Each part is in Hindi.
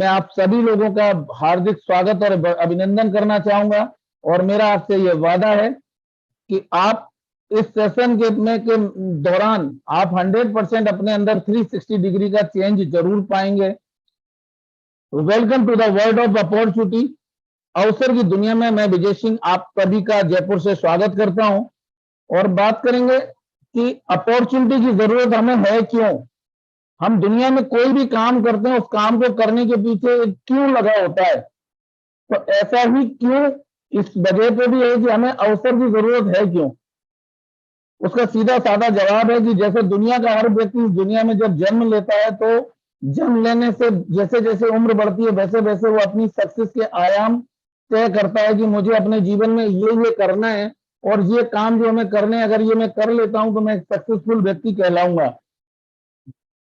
मैं आप सभी लोगों का हार्दिक स्वागत और अभिनंदन करना चाहूंगा। और मेरा आपसे ये वादा है कि आप इस सेशन के दौरान आप 100% अपने अंदर 360 डिग्री का चेंज जरूर पाएंगे। Welcome to the world of opportunity. अवसर की दुनिया में मैं विजय सिंह आप सभी का जयपुर से स्वागत करता हूं और बात करेंगे कि अपॉर्चुनिटी की जरूरत हमें है क्यों। हम दुनिया में कोई भी काम करते हैं, उस काम को करने के पीछे क्यों लगा होता है। तो ऐसा ही क्यों इस वजह पे भी है कि हमें अवसर की जरूरत है क्यों। उसका सीधा साधा जवाब है कि जैसे दुनिया का हर व्यक्ति इस दुनिया में जब जन्म लेता है तो जन्म लेने से जैसे जैसे उम्र बढ़ती है वैसे वैसे वो अपनी सक्सेस के आयाम तय करता है कि मुझे अपने जीवन में ये करना है और ये काम जो हमें करने हैं, अगर ये मैं कर लेता हूं तो मैं एक सक्सेसफुल व्यक्ति कहलाऊंगा।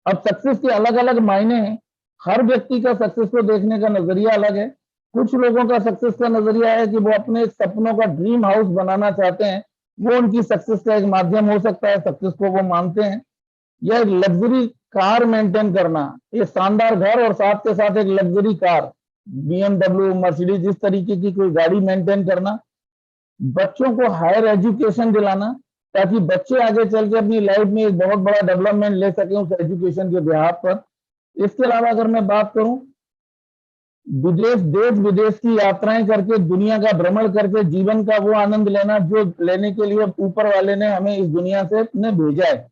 अब सक्सेस के अलग अलग मायने हैं। हर व्यक्ति का सक्सेस को देखने का नजरिया अलग है। कुछ लोगों का सक्सेस का नजरिया है कि वो अपने सपनों का ड्रीम हाउस बनाना चाहते हैं, वो उनकी सक्सेस का एक माध्यम हो सकता है, सक्सेस को वो मानते हैं। या एक लग्जरी कार मेंटेन करना, एक शानदार घर और साथ के साथ एक लग्जरी कार, BMW, मर्सिडीज, इस तरीके की कोई गाड़ी मेंटेन करना। बच्चों को हायर एजुकेशन दिलाना ताकि बच्चे आगे चल के अपनी लाइफ में एक बहुत बड़ा डेवलपमेंट ले सके उस एजुकेशन के बिहाफ पर। इसके अलावा अगर मैं बात करूं, देश विदेश की यात्राएं करके, दुनिया का भ्रमण करके जीवन का वो आनंद लेना जो लेने के लिए ऊपर वाले ने हमें इस दुनिया से ने भेजा है।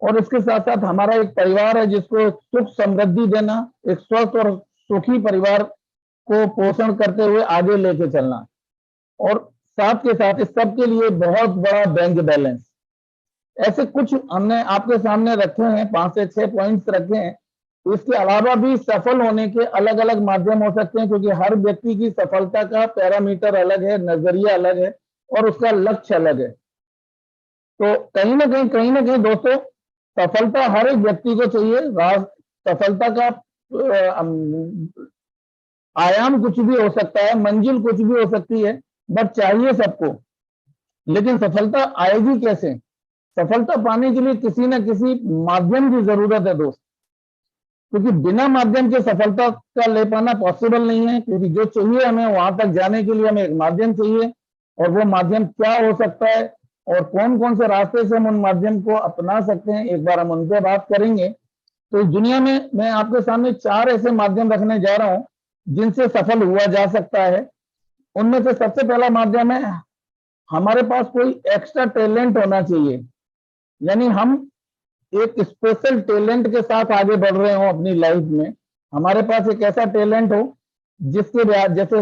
और इसके साथ साथ हमारा एक परिवार है जिसको सुख समृद्धि देना, एक स्वस्थ और सुखी परिवार को पोषण करते हुए आगे लेके चलना। और साथ के साथ इस सब के लिए बहुत बड़ा बैंक बैलेंस। ऐसे कुछ हमने आपके सामने रखे हैं, 5 से 6 पॉइंट्स रखे हैं। इसके अलावा भी सफल होने के अलग अलग माध्यम हो सकते हैं, क्योंकि हर व्यक्ति की सफलता का पैरामीटर अलग है, नजरिया अलग है और उसका लक्ष्य अलग है। तो कहीं ना कहीं दोस्तों, सफलता हर एक व्यक्ति को चाहिए। सफलता का आयाम कुछ भी हो सकता है, मंजिल कुछ भी हो सकती है, बट चाहिए सबको। लेकिन सफलता आएगी कैसे? सफलता पाने के लिए किसी न किसी माध्यम की जरूरत है दोस्त, क्योंकि बिना माध्यम के सफलता का ले पाना पॉसिबल नहीं है। क्योंकि जो चाहिए हमें वहां तक जाने के लिए हमें एक माध्यम चाहिए, और वो माध्यम क्या हो सकता है और कौन कौन से रास्ते से हम उन माध्यम को अपना सकते हैं, एक बार हम उन पर बात करेंगे। तो इस दुनिया में मैं आपके सामने 4 ऐसे माध्यम रखने जा रहा हूं जिनसे सफल हुआ जा सकता है। उनमें से सबसे पहला माध्यम है, हमारे पास कोई एक्स्ट्रा टैलेंट होना चाहिए। यानी हम एक स्पेशल टैलेंट के साथ आगे बढ़ रहे हो अपनी लाइफ में। हमारे पास एक ऐसा टैलेंट हो जिसके जैसे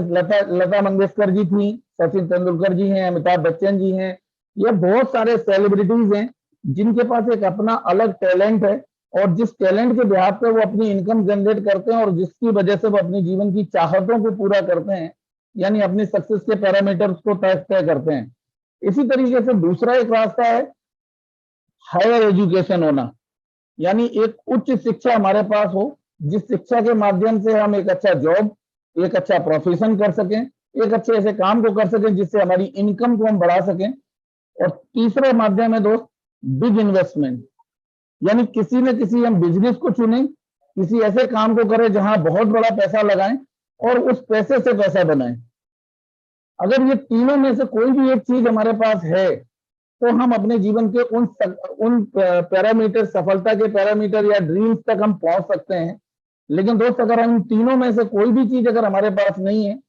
लता मंगेशकर जी थी, सचिन तेंदुलकर जी हैं, अमिताभ बच्चन जी हैं, ये बहुत सारे सेलिब्रिटीज हैं जिनके पास एक अपना अलग टैलेंट है और जिस टैलेंट के बिहाफ पे वो अपनी इनकम जनरेट करते हैं और जिसकी वजह से वो अपनी जीवन की चाहतों को पूरा करते हैं, यानी अपनी सक्सेस के पैरामीटर्स को तय करते हैं। इसी तरीके से दूसरा एक रास्ता है हायर एजुकेशन होना, यानी एक उच्च शिक्षा हमारे पास हो, जिस शिक्षा के माध्यम से हम एक अच्छा जॉब, एक अच्छा प्रोफेशन कर सकें, एक अच्छे ऐसे काम को कर सकें जिससे हमारी इनकम को हम बढ़ा सकें। और तीसरा माध्यम है दोस्त बिग इन्वेस्टमेंट, यानी किसी न किसी हम बिजनेस को चुनें, किसी ऐसे काम को करें जहां बहुत बड़ा पैसा लगाएं और उस पैसे से पैसा बनाएं। अगर ये तीनों में से कोई भी एक चीज हमारे पास है तो हम अपने जीवन के उन पैरामीटर, सफलता के पैरामीटर या ड्रीम्स तक हम पहुंच सकते हैं। लेकिन दोस्त, अगर हम तीनों में से कोई भी चीज अगर हमारे पास नहीं है,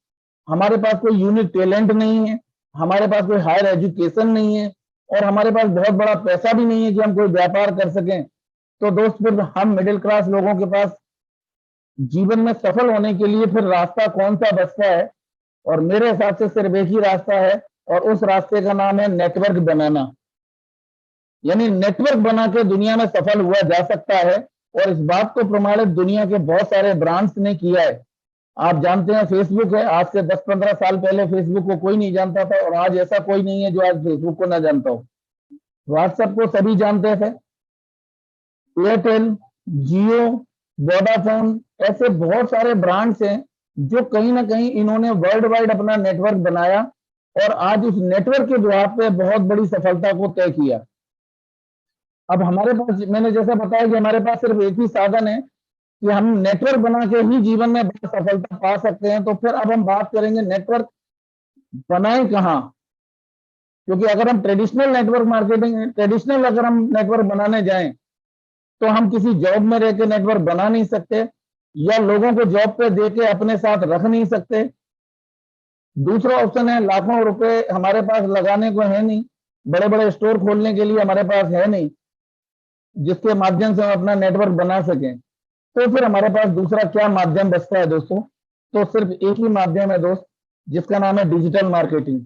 हमारे पास कोई यूनिक टैलेंट नहीं है, हमारे पास कोई हायर एजुकेशन नहीं है और हमारे पास बहुत बड़ा पैसा भी नहीं है कि हम कोई व्यापार कर सकें, तो दोस्त फिर हम मिडिल क्लास लोगों के पास जीवन में सफल होने के लिए फिर रास्ता कौन सा बचता है? और मेरे हिसाब से सिर्फ एक ही रास्ता है और उस रास्ते का नाम है नेटवर्क बनाना। यानी नेटवर्क बना के दुनिया में सफल हुआ जा सकता है और इस बात को प्रमाणित दुनिया के बहुत सारे ब्रांड्स ने किया है। आप जानते हैं फेसबुक है, आज से 10-15 साल पहले फेसबुक को कोई नहीं जानता था और आज ऐसा कोई नहीं है जो आज फेसबुक को ना जानता हो। व्हाट्सएप को सभी जानते थे, एयरटेल, जियो, वोडाफोन, ऐसे बहुत सारे ब्रांड्स हैं जो कहीं ना कहीं इन्होंने वर्ल्ड वाइड अपना नेटवर्क बनाया और आज उस नेटवर्क के द्वार पे बहुत बड़ी सफलता को तय किया। अब हमारे पास, मैंने जैसा बताया कि हमारे पास सिर्फ एक ही साधन है कि हम नेटवर्क बना के ही जीवन में सफलता पा सकते हैं, तो फिर अब हम बात करेंगे नेटवर्क बनाए कहाँ। क्योंकि अगर हम ट्रेडिशनल अगर हम नेटवर्क बनाने जाएं तो हम किसी जॉब में रह के नेटवर्क बना नहीं सकते, या लोगों को जॉब पे दे के अपने साथ रख नहीं सकते। दूसरा ऑप्शन है, लाखों रुपए हमारे पास लगाने को है नहीं, बड़े बड़े स्टोर खोलने के लिए हमारे पास है नहीं, जिसके माध्यम से हम अपना नेटवर्क बना सकें। तो फिर हमारे पास दूसरा क्या माध्यम बचता है दोस्तों? तो सिर्फ एक ही माध्यम है दोस्त, जिसका नाम है डिजिटल मार्केटिंग।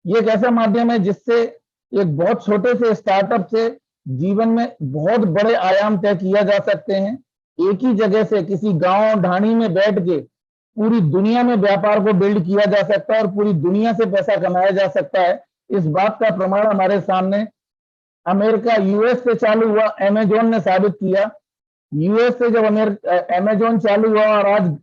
ये एक ऐसा माध्यम है जिससे एक बहुत छोटे से स्टार्टअप से जीवन में बहुत बड़े आयाम तय किया जा सकते हैं। एक ही जगह से किसी गांव ढाणी में बैठ के पूरी दुनिया में व्यापार को बिल्ड किया जा सकता है और पूरी दुनिया से पैसा कमाया जा सकता है। इस बात का प्रमाण हमारे सामने अमेरिका यूएस से चालू हुआ अमेजोन ने साबित किया। यूएस से जब अमेजोन चालू हुआ और आज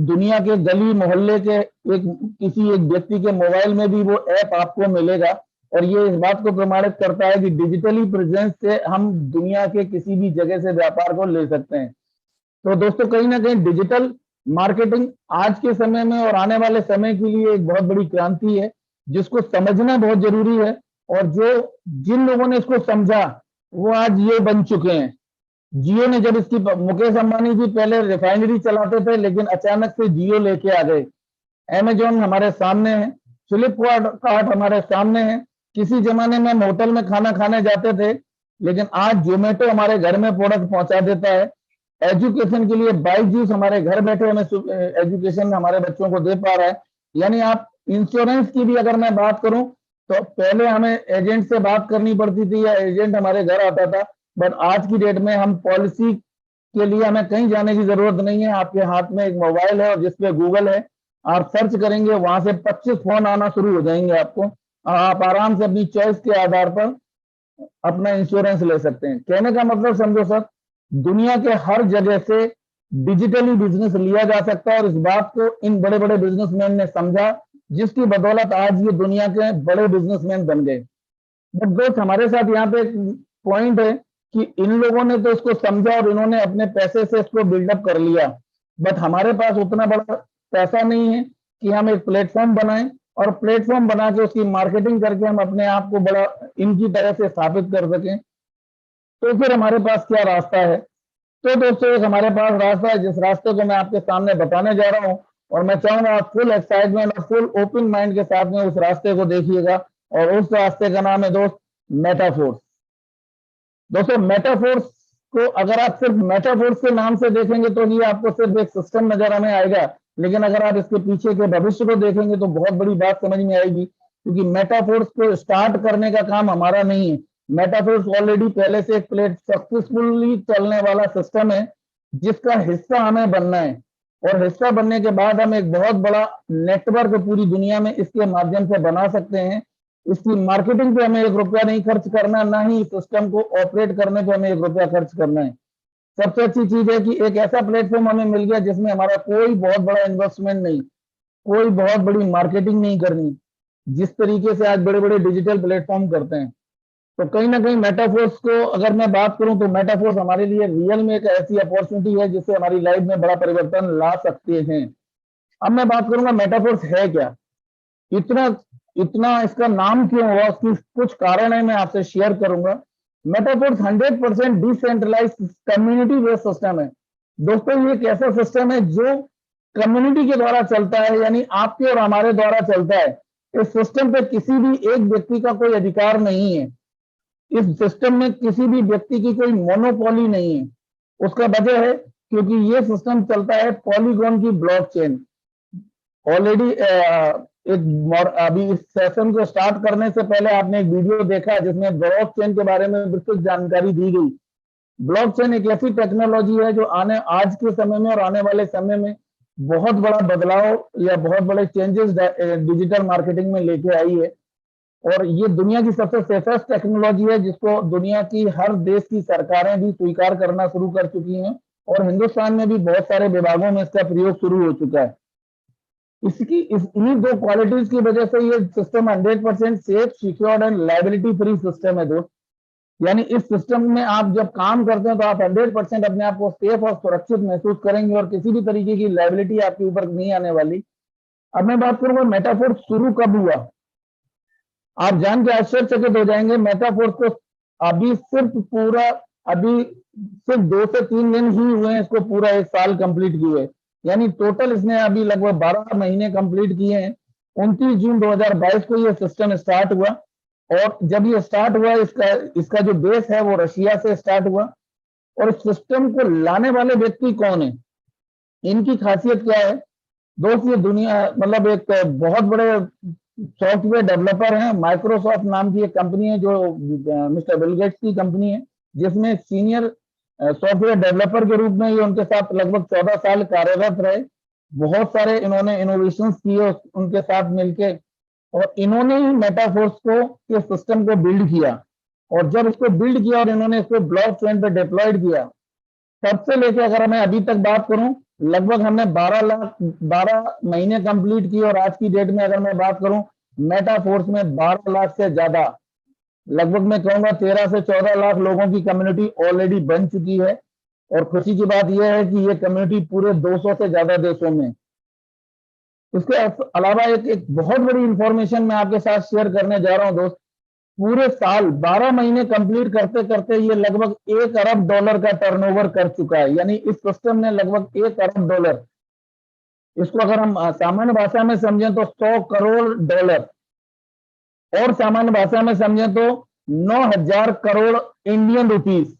दुनिया के गली मोहल्ले के किसी एक व्यक्ति के मोबाइल में भी वो ऐप आपको मिलेगा, और ये इस बात को प्रमाणित करता है कि डिजिटली प्रेजेंस से हम दुनिया के किसी भी जगह से व्यापार को ले सकते हैं। तो दोस्तों कहीं ना कहीं डिजिटल मार्केटिंग आज के समय में और आने वाले समय के लिए एक बहुत बड़ी क्रांति है, जिसको समझना बहुत जरूरी है। और जिन लोगों ने इसको समझा वो आज ये बन चुके हैं। जियो ने जब इसकी, मुकेश अंबानी जी पहले रिफाइनरी चलाते थे, लेकिन अचानक से जियो लेके आ गए। अमेजोन हमारे सामने है, फ्लिपकार्ट हमारे सामने है। किसी जमाने में हम होटल में खाना खाने जाते थे, लेकिन आज जोमेटो हमारे घर में प्रोडक्ट पहुंचा देता है। एजुकेशन के लिए बाईजूस हमारे घर बैठे हमें एजुकेशन हमारे बच्चों को दे पा रहा है। यानी आप इंश्योरेंस की भी अगर मैं बात करूं तो पहले हमें एजेंट से बात करनी पड़ती थी या एजेंट हमारे घर आता था, बट आज की डेट में हम पॉलिसी के लिए हमें कहीं जाने की जरूरत नहीं है। आपके हाथ में एक मोबाइल है और जिसपे गूगल है, आप सर्च करेंगे वहां से 25 फोन आना शुरू हो जाएंगे आपको। आप आराम से अपनी चॉइस के आधार पर अपना इंश्योरेंस ले सकते हैं। कहने का मतलब समझो सर, दुनिया के हर जगह से डिजिटली बिजनेस लिया जा सकता है, और इस बात को इन बड़े बड़े बिजनेसमैन ने समझा, जिसकी बदौलत आज ये दुनिया के बड़े बिजनेसमैन बन गए। बट दोस्त हमारे साथ यहाँ पे एक पॉइंट है कि इन लोगों ने तो इसको समझा और इन्होंने अपने पैसे से इसको बिल्डअप कर लिया, बट हमारे पास उतना बड़ा पैसा नहीं है कि हम एक प्लेटफॉर्म बनाएं और प्लेटफॉर्म बना के उसकी मार्केटिंग करके हम अपने आप को बड़ा इनकी तरह से स्थापित कर सकें। तो फिर हमारे पास क्या रास्ता है? तो दोस्तों एक हमारे पास रास्ता है, जिस रास्ते को मैं आपके सामने बताने जा रहा हूं, और मैं चाहूंगा आप फुल एक्साइटमेंट और फुल ओपन माइंड के साथ में उस रास्ते को देखिएगा। और उस रास्ते का नाम है दोस्त मेटाफोर्स। दोस्तों मेटाफोर्स को अगर आप सिर्फ मेटाफोर्स के नाम से देखेंगे तो ये आपको सिर्फ एक सिस्टम नजर हमें आएगा, लेकिन अगर आप इसके पीछे के भविष्य को देखेंगे तो बहुत बड़ी बात समझ में आएगी। क्योंकि मेटाफोर्स को स्टार्ट करने का काम हमारा नहीं है। मेटाफोर्स ऑलरेडी पहले से एक प्लेट सक्सेसफुली चलने वाला सिस्टम है, जिसका हिस्सा हमें बनना है। और हिस्सा बनने के बाद हम एक बहुत बड़ा नेटवर्क पूरी दुनिया में इसके माध्यम से बना सकते हैं। इसकी मार्केटिंग पे हमें 1 रुपया नहीं खर्च करना, ना ही सिस्टम को ऑपरेट करने पे हमें 1 रुपया खर्च करना है। सबसे अच्छी चीज है कि एक ऐसा प्लेटफॉर्म हमें मिल गया जिसमें हमारा कोई बहुत बड़ा इन्वेस्टमेंट नहीं, कोई बहुत बड़ी मार्केटिंग नहीं करनी, जिस तरीके से आज बड़े बड़े डिजिटल प्लेटफॉर्म करते हैं। तो कहीं ना कहीं मेटाफोर्स को अगर मैं बात करूं तो मेटाफोर्स हमारे लिए रियल में एक ऐसी अपॉर्चुनिटी है जिससे हमारी लाइफ में बड़ा परिवर्तन ला सकते हैं। अब मैं बात करूंगा मेटाफोर्स है क्या, इतना इतना इसका नाम क्यों हुआ, उसकी कुछ कारण है मैं आपसे शेयर करूंगा। Metaforce 100% decentralise community based system है। दोस्तों ये एक ऐसा सिस्टम है जो कम्युनिटी के द्वारा चलता है, यानी आपके और हमारे द्वारा चलता है। इस सिस्टम पे किसी भी एक व्यक्ति का कोई अधिकार नहीं है। इस सिस्टम में किसी भी व्यक्ति की कोई मोनोपोली नहीं है। उसका वजह है क्योंकि ये सिस्टम चलता है पॉलीगॉन की ब्लॉकचेन। ऑलरेडी अभी इस सेशन को स्टार्ट करने से पहले आपने एक वीडियो देखा जिसमें ब्लॉकचेन के बारे में विस्तृत जानकारी दी गई। ब्लॉकचेन एक ऐसी टेक्नोलॉजी है जो आज के समय में और आने वाले समय में बहुत बड़ा बदलाव या बहुत बड़े चेंजेस डिजिटल मार्केटिंग में लेके आई है। और ये दुनिया की सबसे सेफेस्ट टेक्नोलॉजी है, जिसको दुनिया की हर देश की सरकारें भी स्वीकार करना शुरू कर चुकी हैं, और हिंदुस्तान में भी बहुत सारे विभागों में इसका प्रयोग शुरू हो चुका है। इन्हीं 2 क्वालिटीज की वजह से ये system 100% safe, secured and liability free system है दोस्त। यानी इस सिस्टम में आप जब काम करते हैं तो आप 100% अपने आप को सेफ और सुरक्षित महसूस करेंगे और किसी भी तरीके की लायबिलिटी आपके ऊपर नहीं आने वाली। अब मैं बात करूंगा मेटाफोर्स शुरू कब हुआ। आप जान के आश्चर्यचकित हो जाएंगे, मेटाफोर्स को अभी सिर्फ 2 से 3 दिन ही हुए हैं इसको पूरा 1 साल कंप्लीट किए। यानी टोटल इसने अभी लगभग 12 महीने कंप्लीट किए हैं। 29 जून 2022 को ये सिस्टम स्टार्ट हुआ, और जब ये स्टार्ट हुआ इसका जो बेस है वो रशिया से स्टार्ट हुआ। और इस सिस्टम को लाने वाले व्यक्ति कौन है, इनकी खासियत क्या है दोस्त, ये दुनिया मतलब एक बहुत बड़े सॉफ्टवेयर डेवलपर हैं। माइक्रोसॉफ्ट नाम की एक कंपनी है जो मिस्टर बिल गेट्स की कंपनी है, जिसमें सीनियर सॉफ्टवेयर डेवलपर के रूप में ये उनके साथ लगभग 14 साल कार्यरत रहे। बहुत सारे इन्होंने इनोवेशंस किए उनके साथ मिलके, और इन्होंने ही मेटाफोर्स को के सिस्टम को बिल्ड किया। और जब इसको बिल्ड किया और इन्होंने इसको ब्लॉकचेन पे डिप्लॉयड किया, तब से लेके अगर मैं अभी तक बात करूं, लगभग हमने 12 महीने कंप्लीट किए, और आज की डेट में अगर मैं बात करूं मेटाफोर्स में 12 लाख से ज्यादा, लगभग मैं कहूंगा 13 से 14 लाख लोगों की कम्युनिटी ऑलरेडी बन चुकी है। और खुशी की बात यह है कि ये कम्युनिटी पूरे 200 से ज्यादा देशों में। इसके अलावा एक बहुत बड़ी इंफॉर्मेशन मैं आपके साथ शेयर करने जा रहा हूं दोस्त। पूरे साल 12 महीने कंप्लीट करते करते ये लगभग $1 अरब का टर्नओवर कर चुका है। यानी इस सिस्टम ने लगभग $1 अरब, इसको अगर हम सामान्य भाषा में समझें तो $100 करोड़, और सामान्य भाषा में समझें तो 9,000 करोड़ इंडियन रुपीस।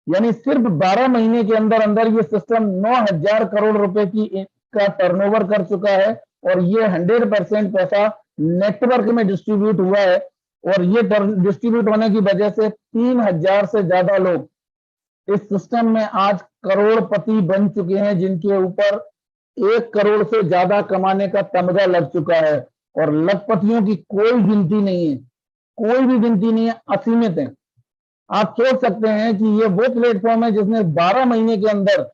यानी सिर्फ 12 महीने के अंदर अंदर ये सिस्टम 9,000 करोड़ रुपए का टर्नओवर कर चुका है। और ये 100% पैसा नेटवर्क में डिस्ट्रीब्यूट हुआ है, और ये डिस्ट्रीब्यूट होने की वजह से 3,000 से ज्यादा लोग इस सिस्टम में आज करोड़पति बन चुके हैं, जिनके ऊपर 1 करोड़ से ज्यादा कमाने का तमगा लग चुका है। और लखपतियों की कोई गिनती नहीं है, कोई भी गिनती नहीं है, असीमित है। आप सोच सकते हैं कि ये वो प्लेटफॉर्म है जिसने 12 महीने के अंदर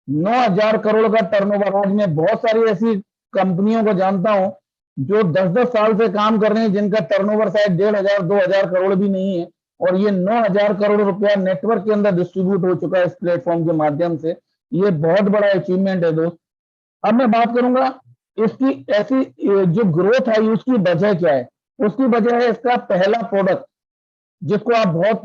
9,000 करोड़ का टर्नओवर। आज मैं बहुत सारी ऐसी कंपनियों को जानता हूं जो 10-10 साल से काम कर रहे हैं, जिनका टर्नओवर शायद 1,500-2,000 करोड़ भी नहीं है, और ये 9,000 करोड़ रुपया नेटवर्क के अंदर डिस्ट्रीब्यूट हो चुका है इस प्लेटफॉर्म के माध्यम से। ये बहुत बड़ा अचीवमेंट है दोस्त। अब मैं बात करूंगा इसकी ऐसी जो ग्रोथ आई उसकी वजह क्या है। उसकी वजह है इसका पहला प्रोडक्ट, जिसको आप बहुत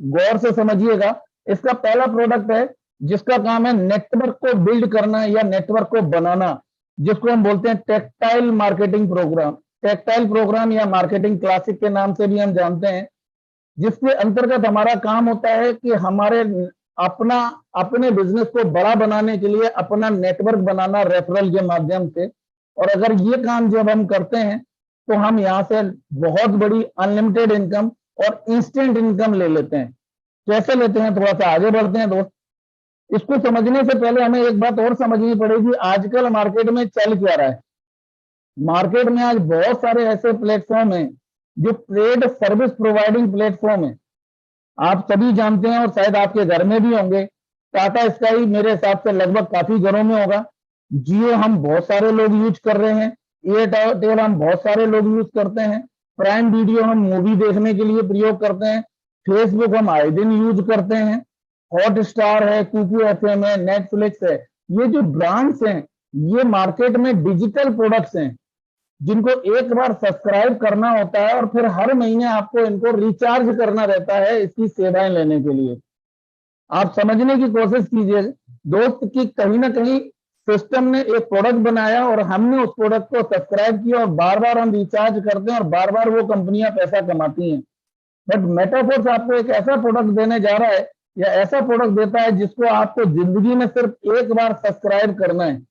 गौर से समझिएगा। इसका पहला प्रोडक्ट है जिसका काम है नेटवर्क को बिल्ड करना या नेटवर्क को बनाना, जिसको हम बोलते हैं tactile marketing programme. Tactile programme या मार्केटिंग क्लासिक के नाम से भी हम जानते हैं, जिसके अंतर्गत हमारा काम होता है कि हमारे अपने बिजनेस को बड़ा बनाने के लिए अपना नेटवर्क बनाना रेफरल के माध्यम से। और अगर ये काम जब हम करते हैं तो हम यहाँ से बहुत बड़ी अनलिमिटेड इनकम और इंस्टेंट इनकम ले लेते हैं। कैसे लेते हैं, थोड़ा सा आगे बढ़ते हैं दोस्त। इसको समझने से पहले हमें एक बात और समझनी पड़ेगी, आजकल मार्केट में चल क्या रहा है। मार्केट में आज बहुत सारे ऐसे प्लेटफॉर्म हैं जो पेड सर्विस प्रोवाइडिंग प्लेटफॉर्म है। आप सभी जानते हैं और शायद आपके घर में भी होंगे। टाटा स्काई मेरे हिसाब से लगभग काफी घरों में होगा। जियो हम बहुत सारे लोग यूज कर रहे हैं। एयरटेल हम बहुत सारे लोग यूज करते हैं। प्राइम वीडियो हम मूवी देखने के लिए प्रयोग करते हैं। फेसबुक हम आए दिन यूज करते हैं। हॉट स्टार है, कुकू एफएम है, नेटफ्लिक्स है। ये जो ब्रांड्स हैं ये मार्केट में डिजिटल प्रोडक्ट्स हैं, जिनको एक बार सब्सक्राइब करना होता है और फिर हर महीने आपको इनको रिचार्ज करना रहता है इसकी सेवाएं लेने के लिए। आप समझने की कोशिश कीजिए दोस्त कि कहीं ना कहीं सिस्टम ने एक प्रोडक्ट बनाया और हमने उस प्रोडक्ट को सब्सक्राइब किया, और बार बार हम रिचार्ज करते हैं और बार बार वो कंपनियां पैसा कमाती हैं। बट मेटाफोर्स आपको एक ऐसा प्रोडक्ट देने जा रहा है या ऐसा प्रोडक्ट देता है जिसको आपको जिंदगी में सिर्फ एक बार सब्सक्राइब करना है।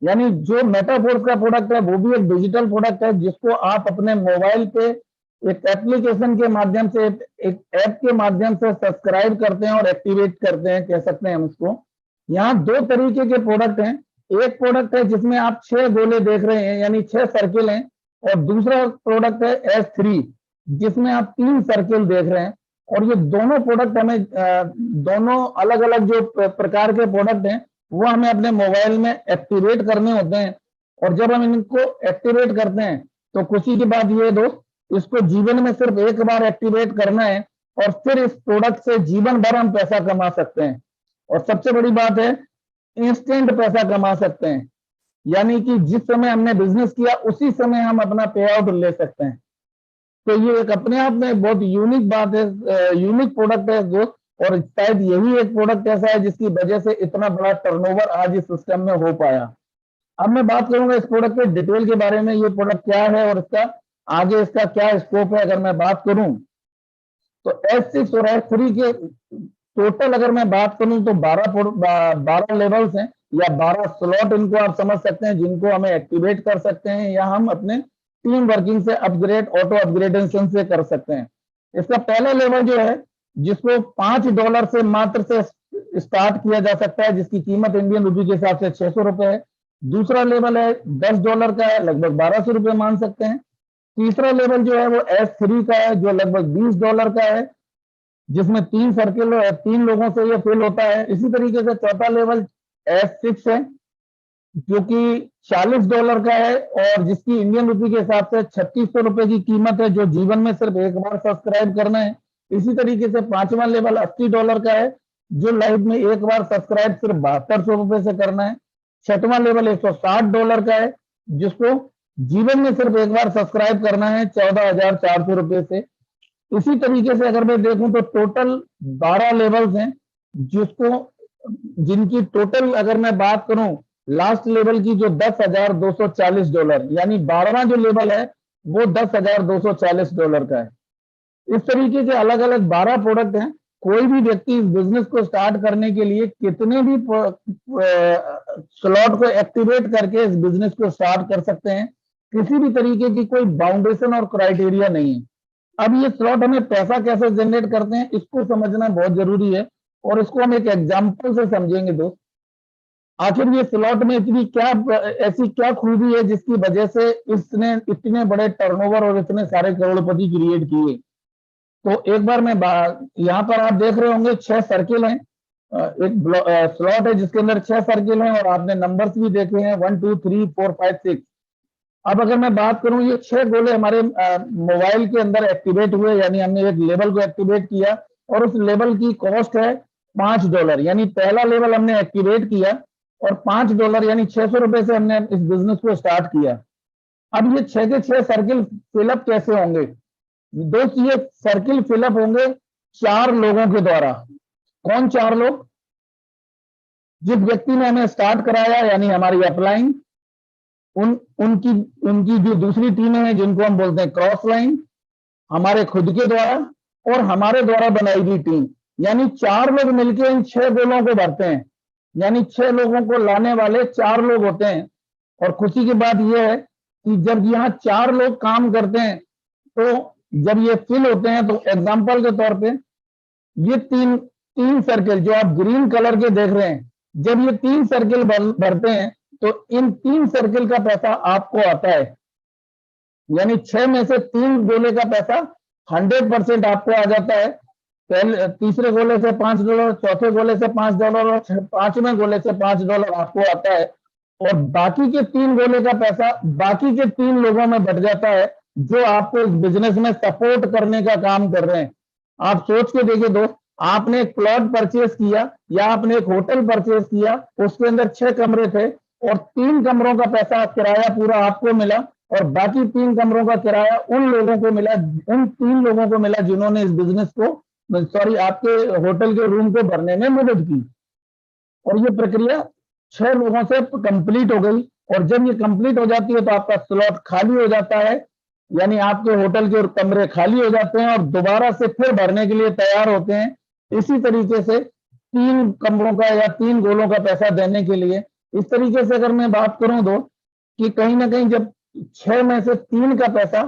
यानी जो मेटाफोर्स का प्रोडक्ट है वो भी एक डिजिटल प्रोडक्ट है, जिसको आप अपने मोबाइल पे एक एप्लीकेशन के माध्यम से, एक ऐप के माध्यम से सब्सक्राइब करते हैं और एक्टिवेट करते हैं, कह सकते हैं हम इसको। यहाँ 2 तरीके के प्रोडक्ट हैं। एक प्रोडक्ट है जिसमें आप 6 गोले देख रहे हैं, यानी 6 सर्किल हैं, और दूसरा प्रोडक्ट है S3 जिसमें आप 3 सर्किल देख रहे हैं। और ये दोनों प्रोडक्ट हमें दोनों अलग अलग जो प्रकार के प्रोडक्ट हैं वो हमें अपने मोबाइल में एक्टिवेट करने होते हैं। और जब हम इनको एक्टिवेट करते हैं तो खुशी की बात यह है दोस्त, इसको जीवन में सिर्फ एक बार एक्टिवेट करना है और फिर इस प्रोडक्ट से जीवन भर हम पैसा कमा सकते हैं। और सबसे बड़ी बात है, इंस्टेंट पैसा कमा सकते हैं, यानी कि जिस समय हमने बिजनेस किया उसी समय हम अपना पे आउट ले सकते हैं। तो ये एक अपने आप में बहुत यूनिक बात है, यूनिक प्रोडक्ट है दोस्त। और शायद यही एक प्रोडक्ट ऐसा है जिसकी वजह से इतना बड़ा टर्नओवर आज इस सिस्टम में हो पाया। अब मैं बात करूंगा इस प्रोडक्ट के डिटेल के बारे में, ये प्रोडक्ट क्या है और इसका आगे इसका क्या स्कोप है। अगर मैं बात करूं तो S6 और S3 के टोटल अगर मैं बात करूं तो 12 लेवल्स हैं या 12 स्लॉट इनको आप समझ सकते हैं, जिनको हमें एक्टिवेट कर सकते हैं या हम अपने टीम वर्किंग से अपग्रेड, ऑटो अपग्रेडेशन से कर सकते हैं। इसका पहला लेवल जो है, जिसको $5 से मात्र से स्टार्ट किया जा सकता है, जिसकी कीमत इंडियन रुपये के हिसाब से 600 रुपए है। दूसरा लेवल है $10 का है, लगभग 1200 रुपए मान सकते हैं। तीसरा लेवल जो है वो S3 का है, जो लगभग $20 का है, जिसमें 3 सर्किल 3 लोगों से ये फिल होता है। इसी तरीके से चौथा लेवल S6 है, जो कि $40 का है और जिसकी इंडियन रुपये के हिसाब से 3600 रुपए की कीमत है, जो जीवन में सिर्फ एक बार सब्सक्राइब करना है। इसी तरीके से पांचवा लेवल $80 का है, जो लाइफ में एक बार सब्सक्राइब सिर्फ 7200 रुपए से करना है। छठवां लेवल $160 का है, जिसको जीवन में सिर्फ एक बार सब्सक्राइब करना है 14,400 रुपए से। इसी तरीके से अगर मैं देखूं तो टोटल 12 लेवल्स हैं, जिनकी टोटल अगर मैं बात करूं लास्ट लेवल की, जो $10,240, यानी 12वां जो लेवल है वो $10,240 का है। इस तरीके से अलग अलग 12 प्रोडक्ट हैं। कोई भी व्यक्ति इस बिजनेस को स्टार्ट करने के लिए कितने भी स्लॉट को एक्टिवेट करके इस बिजनेस को स्टार्ट कर सकते हैं। किसी भी तरीके की कोई बाउंडेशन और क्राइटेरिया नहीं है। अब ये स्लॉट हमें पैसा कैसे जनरेट करते हैं, इसको समझना बहुत जरूरी है और इसको हम एक एग्जाम्पल से समझेंगे दोस्त। आखिर ये स्लॉट में ऐसी क्या खूबी है जिसकी वजह से इसने इतने बड़े टर्नओवर और इतने सारे करोड़पति क्रिएट किए। तो एक बार मैं यहाँ पर आप देख रहे होंगे 6 सर्किल हैं। एक स्लॉट है जिसके अंदर 6 सर्किल हैं और आपने नंबर्स भी देखे हैं 1 2 3 4 5 6। अब अगर मैं बात करूं, ये 6 गोले हमारे मोबाइल के अंदर एक्टिवेट हुए, यानी हमने एक लेवल को एक्टिवेट किया और उस लेवल की कॉस्ट है $5, यानी पहला लेवल हमने एक्टिवेट किया और $5 यानी 600 रुपए से हमने इस बिजनेस को स्टार्ट किया। अब ये 6 के 6 सर्किल फिलअप कैसे होंगे दोस्त? ये सर्किल फिलअप होंगे 4 लोगों के द्वारा। कौन 4 लोग? जिस व्यक्ति ने हमें स्टार्ट कराया, यानी हमारी अपलाइन, उनकी जो दूसरी टीमें हैं जिनको हम बोलते हैं क्रॉस लाइन, हमारे खुद के द्वारा और हमारे द्वारा बनाई गई टीम, यानी 4 लोग मिलकर इन 6 गोलों को भरते हैं। यानी 6 लोगों को लाने वाले 4 लोग होते हैं। और खुशी की बात यह है कि जब यहाँ 4 लोग काम करते हैं तो जब ये फिल होते हैं तो एग्जाम्पल के तौर पे ये तीन सर्किल जो आप ग्रीन कलर के देख रहे हैं, जब ये 3 सर्किल भरते हैं तो इन 3 सर्किल का पैसा आपको आता है। यानी 6 में से 3 गोले का पैसा 100% आपको आ जाता है। पहले तीसरे गोले से $5, चौथे गोले से $5 और 5वें गोले से $5 आपको आता है। और बाकी के 3 गोले का पैसा बाकी के 3 लोगों में बट जाता है, जो आपको इस बिजनेस में सपोर्ट करने का काम कर रहे हैं। आप सोच के देखिए दोस्त, आपने एक प्लॉट परचेज किया या आपने एक होटल परचेज किया, उसके अंदर 6 कमरे थे और 3 कमरों का पैसा किराया पूरा आपको मिला और बाकी 3 कमरों का किराया उन लोगों को मिला, उन 3 लोगों को मिला जिन्होंने इस बिजनेस को, आपके होटल के रूम को भरने में मदद की। और ये प्रक्रिया 6 लोगों से कंप्लीट हो गई। और जब ये कंप्लीट हो जाती है तो आपका स्लॉट खाली हो जाता है, यानी आपके होटल के कमरे खाली हो जाते हैं और दोबारा से फिर भरने के लिए तैयार होते हैं। इसी तरीके से 3 कमरों का या 3 गोलों का पैसा देने के लिए। इस तरीके से अगर मैं बात करूं दो कि कहीं ना कहीं जब 6 में से 3 का पैसा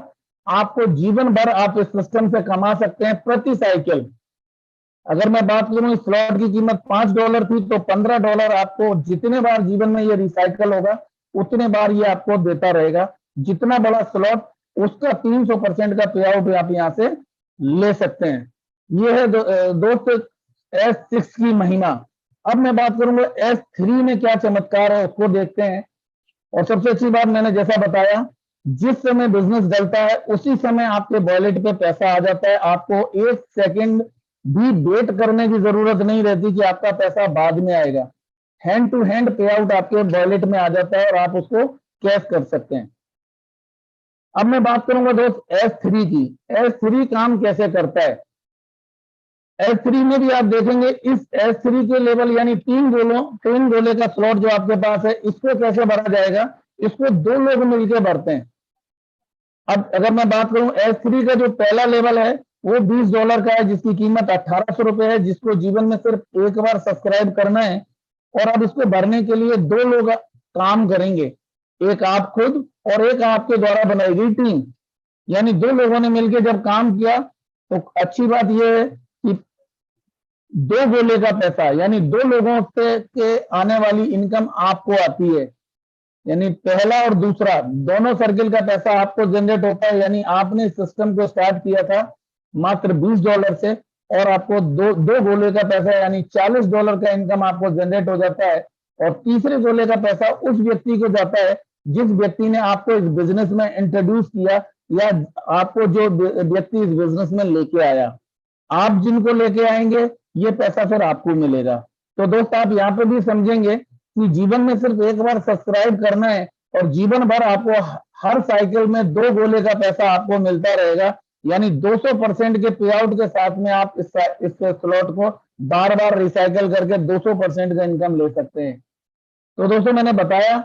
आपको जीवन भर आप इस सिस्टम से कमा सकते हैं प्रति साइकिल। अगर मैं बात करूं इस स्लॉट की कीमत $5 थी तो $15 आपको जितने बार जीवन में ये रिसाइकल होगा उतने बार ये आपको देता रहेगा। जितना बड़ा स्लॉट उसका 300% का पे आउट आप यहाँ से ले सकते हैं। ये है दोस्त S6 की महिमा। अब मैं बात करूंगा S3 में क्या चमत्कार है उसको देखते हैं। और सबसे अच्छी बात मैंने जैसा बताया, जिस समय बिजनेस डलता है उसी समय आपके वॉलेट पे पैसा आ जाता है। आपको 1 सेकंड भी वेट करने की जरूरत नहीं रहती कि आपका पैसा बाद में आएगा। हैंड टू हैंड पे आउट आपके वॉलेट में आ जाता है और आप उसको कैश कर सकते हैं। अब मैं बात करूंगा दोस्त S3 की। S3 काम कैसे करता है। S3 में भी आप देखेंगे इस S3 के लेवल यानी 3 गोले का स्लॉट जो आपके पास है, इसको कैसे भरा जाएगा। इसको 2 लोग मिलकर भरते हैं। अब अगर मैं बात करूं S3 का जो पहला लेवल है वो $20 का है, जिसकी कीमत 1800 रुपए है, जिसको जीवन में सिर्फ एक बार सब्सक्राइब करना है। और अब इसको भरने के लिए 2 लोग काम करेंगे, एक आप खुद और एक आपके द्वारा बनाई गई टीम। यानी 2 लोगों ने मिलकर जब काम किया तो अच्छी बात यह है कि 2 गोले का पैसा यानी 2 लोगों से के आने वाली इनकम आपको आती है। यानी पहला और दूसरा दोनों सर्किल का पैसा आपको जनरेट होता है। यानी आपने सिस्टम को स्टार्ट किया था मात्र $20 से और आपको दो गोले का पैसा यानी $40 का इनकम आपको जनरेट हो जाता है। और तीसरे गोले का पैसा उस व्यक्ति को जाता है जिस व्यक्ति ने आपको इस बिजनेस में इंट्रोड्यूस किया या आपको जो व्यक्ति इस बिजनेस में लेके आया। आप जिनको लेके आएंगे ये पैसा फिर आपको मिलेगा। तो दोस्त आप यहाँ पे भी समझेंगे कि जीवन में सिर्फ एक बार सब्सक्राइब करना है और जीवन भर आपको हर साइकिल में 2 गोले का पैसा आपको मिलता रहेगा। यानी 200% के पे आउट के साथ में आप इस स्लॉट को बार बार रिसाइकल करके 200% का इनकम ले सकते हैं। तो दोस्तों मैंने बताया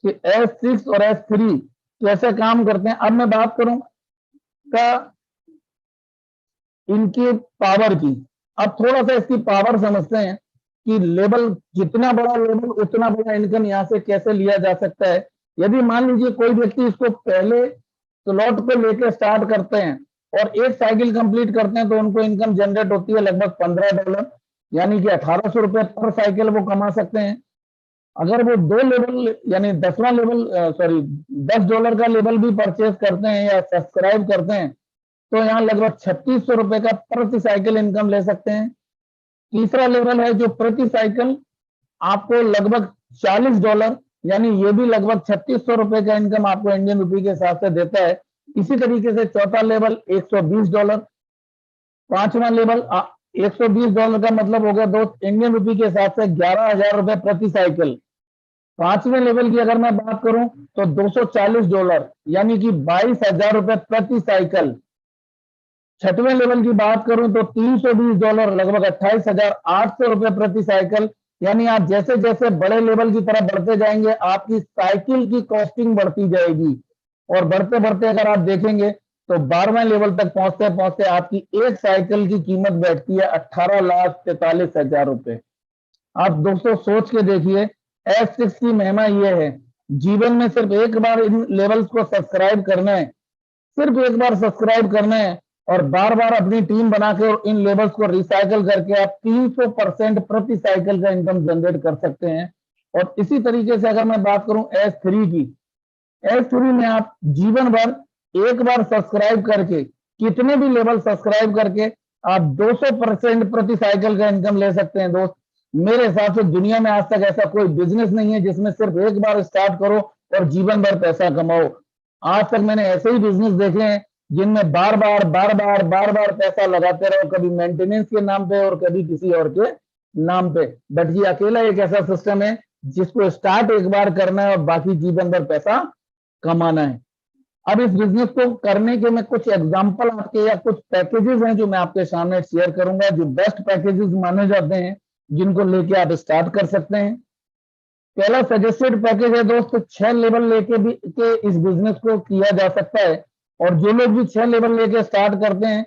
कि S6 और S3 कैसे काम करते हैं। अब मैं बात करूं का इनकी पावर की। अब थोड़ा सा इसकी पावर समझते हैं कि लेवल जितना बड़ा लेवल उतना बड़ा इनकम यहाँ से कैसे लिया जा सकता है। यदि मान लीजिए कोई व्यक्ति इसको पहले स्लॉट पे लेके स्टार्ट करते हैं और एक साइकिल कंप्लीट करते हैं तो उनको इनकम जनरेट होती है लगभग $15, यानी कि 1800 रुपए पर साइकिल वो कमा सकते हैं। अगर वो 2 लेवल यानी 10वां लेवल $10 का लेवल भी परचेज करते हैं या सब्सक्राइब करते हैं तो यहाँ लगभग 3600 रुपए का प्रति साइकिल इनकम ले सकते हैं। तीसरा लेवल है जो प्रति साइकिल आपको लगभग $40 यानी ये भी लगभग 3600 रुपए का इनकम आपको इंडियन रुपये के हिसाब से देता है। इसी तरीके से चौथा लेवल $120, पांचवा लेवल $120 का मतलब हो गया दोस्त इंडियन रुपये के हिसाब से 11,000 रुपए प्रति साइकिल। पांचवें लेवल की अगर मैं बात करूं तो $240 यानी कि 22,000 रुपए प्रति साइकिल। छठवें लेवल की बात करूं तो $320 लगभग 28,800 रुपए प्रति साइकिल। यानी आप जैसे जैसे बड़े लेवल की तरफ बढ़ते जाएंगे आपकी साइकिल की कॉस्टिंग बढ़ती जाएगी और बढ़ते बढ़ते अगर आप देखेंगे तो 12वें लेवल तक पहुंचते पहुंचते आपकी एक साइकिल की कीमत बैठती है 18,43,000 रुपए। आप दोस्तों सोच के देखिए S6 की महिमा यह है, जीवन में सिर्फ एक बार इन लेवल्स को सब्सक्राइब करना है, सिर्फ एक बार सब्सक्राइब करना है और बार बार अपनी टीम बना के इन लेवल्स को रिसाइकल करके आप 300% प्रति साइकिल का इनकम जनरेट कर सकते हैं। और इसी तरीके से अगर मैं बात करूं S3 की, S3 में आप जीवन भर एक बार सब्सक्राइब करके कितने भी लेवल सब्सक्राइब करके आप 200% प्रति साइकिल का इनकम ले सकते हैं। दोस्त मेरे हिसाब से दुनिया में आज तक ऐसा कोई बिजनेस नहीं है जिसमें सिर्फ एक बार स्टार्ट करो और जीवन भर पैसा कमाओ। आज तक मैंने ऐसे ही बिजनेस देखे हैं जिनमें बार बार पैसा लगाते रहो, कभी मेंटेनेंस के नाम पे और कभी किसी और के नाम पे। बट ये अकेला एक ऐसा सिस्टम है जिसको स्टार्ट एक बार करना है और बाकी जीवन भर पैसा कमाना है। अब इस बिजनेस को करने के मैं कुछ एग्जांपल आपके या कुछ पैकेजेस हैं जो मैं आपके सामने शेयर करूंगा, जो बेस्ट पैकेजेस माने जाते हैं जिनको लेके आप स्टार्ट कर सकते हैं। पहला सजेस्टेड पैकेज है दोस्त 6 लेवल लेके भी के इस बिजनेस को किया जा सकता है और जो लोग भी 6 लेवल लेके स्टार्ट करते हैं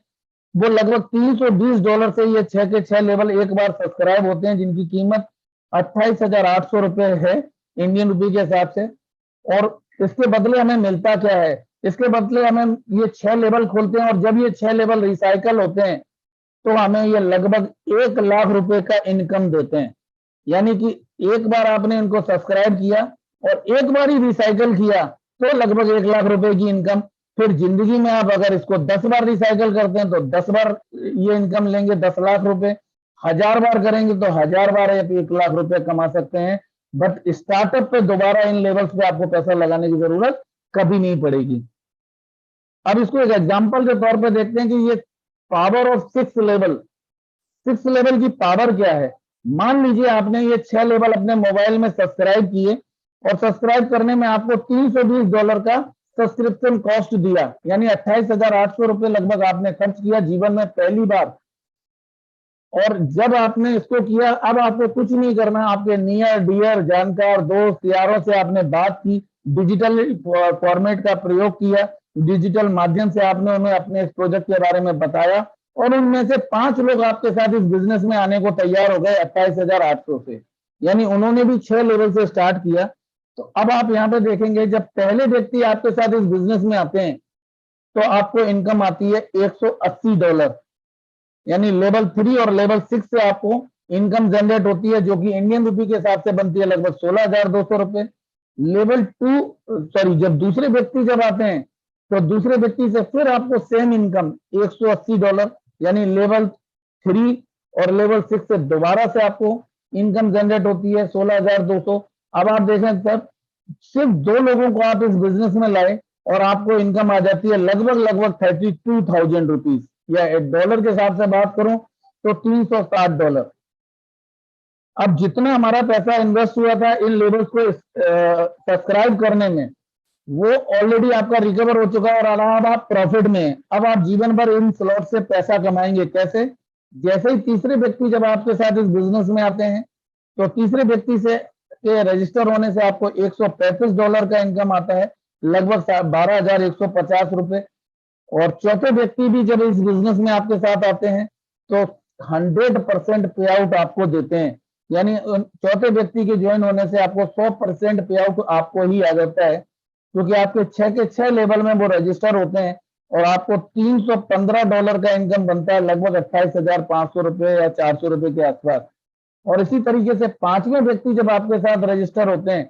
वो लगभग $320 से ये 6 के 6 लेवल एक बार सब्सक्राइब होते हैं, जिनकी कीमत 28,800 रुपए है इंडियन रुपये के हिसाब से। और इसके बदले हमें मिलता क्या है, इसके बदले हमें ये 6 लेवल खोलते हैं और जब ये 6 लेवल रिसाइकल होते हैं तो हमें ये लगभग 1 लाख रुपए का इनकम देते हैं। यानी कि एक बार आपने इनको सब्सक्राइब किया और एक बार ही रिसाइकल किया तो लगभग 1 लाख रुपए की इनकम। फिर जिंदगी में आप अगर इसको 10 बार रिसाइकल करते हैं तो 10 बार ये इनकम लेंगे, 10 लाख रुपए। 1000 बार करेंगे तो 1000 बार 1 लाख रुपए कमा सकते हैं। बट स्टार्टअप पे दोबारा इन लेवल्स पे आपको पैसा लगाने की जरूरत कभी नहीं पड़ेगी। अब इसको एक एग्जांपल के तौर पे देखते हैं कि ये पावर ऑफ 6 लेवल की पावर क्या है। मान लीजिए आपने ये 6 लेवल अपने मोबाइल में सब्सक्राइब किए और सब्सक्राइब करने में आपको $320 का सब्सक्रिप्शन कॉस्ट दिया, यानी 28,800 रुपए लगभग आपने खर्च किया जीवन में पहली बार। और जब आपने इसको किया, अब आपको कुछ नहीं करना, आपके नियर डियर जानकार दोस्त यारों से आपने बात की, डिजिटल फॉर्मेट का प्रयोग किया, डिजिटल माध्यम से आपने उन्हें अपने इस प्रोजेक्ट के बारे में बताया और उनमें से 5 लोग आपके साथ इस बिजनेस में आने को तैयार हो गए 28,800 से, यानी उन्होंने भी 6 लेवल से स्टार्ट किया। तो अब आप यहाँ पे देखेंगे जब पहले व्यक्ति आपके साथ इस बिजनेस में आते हैं तो आपको इनकम आती है $180, यानी लेवल 3 और लेवल 6 से आपको इनकम जनरेट होती है, जो कि इंडियन रुपी के हिसाब से बनती है लगभग 16,200 रुपए। लेवल 2 सॉरी जब दूसरे व्यक्ति जब आते हैं तो दूसरे व्यक्ति से फिर आपको सेम इनकम $180, यानी लेवल 3 और लेवल 6 से दोबारा से आपको इनकम जनरेट होती है 16,200। अब आप देखें सर, सिर्फ 2 लोगों को आप इस बिजनेस में लाए और आपको इनकम आ जाती है लगभग 32,000 रुपीज, या डॉलर के हिसाब से बात करूं तो $360। अब जितना हमारा पैसा इन्वेस्ट हुआ था इन लेवल्स को सब्सक्राइब करने में, वो ऑलरेडी आपका रिकवर हो चुका है और अब आप प्रॉफिट में हैं। अब आप जीवन भर इन स्लॉट से पैसा कमाएंगे। कैसे? जैसे ही तीसरे व्यक्ति जब आपके साथ इस बिजनेस में आते हैं तो तीसरे व्यक्ति से के रजिस्टर होने से आपको $135 का इनकम आता है, लगभग 12,150 रुपए। और चौथे व्यक्ति भी जब इस बिजनेस में आपके साथ आते हैं तो 100% पे आउट आपको देते हैं, यानी चौथे व्यक्ति के ज्वाइन होने से आपको 100% पे आउट आपको ही आ जाता है, क्योंकि आपके 6 के 6 लेवल में वो रजिस्टर होते हैं और आपको $315 का इनकम बनता है, लगभग 28,500 रुपए या 400 रुपए के आसपास। और इसी तरीके से 5वें व्यक्ति जब आपके साथ रजिस्टर होते हैं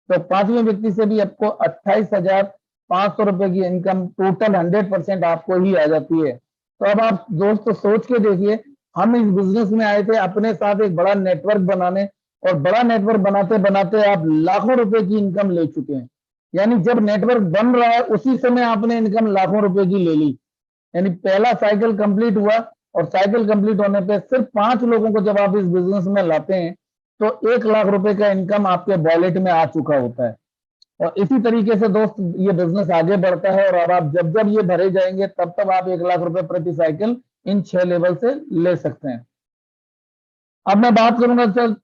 तो 5वें व्यक्ति से भी आपको 28,500 रुपए की इनकम टोटल 100% आपको ही आ जाती है। तो अब आप दोस्तों सोच के देखिए, हम इस बिजनेस में आए थे अपने साथ एक बड़ा नेटवर्क बनाने, और बड़ा नेटवर्क बनाते बनाते आप लाखों रुपए की इनकम ले चुके हैं। यानी जब नेटवर्क बन रहा है उसी समय आपने इनकम लाखों रुपए की ले ली, यानी पहला साइकिल कंप्लीट हुआ और साइकिल कंप्लीट होने पे सिर्फ 5 लोगों को जब आप इस बिजनेस में लाते हैं तो 1 लाख रुपए का इनकम आपके वॉलेट में आ चुका होता है। और इसी तरीके से दोस्त ये बिजनेस आगे बढ़ता है और अब आप जब जब ये भरे जाएंगे तब तब आप 1 लाख रुपए प्रति साइकिल इन 6 लेवल से ले सकते हैं। अब मैं बात करूंगा सर,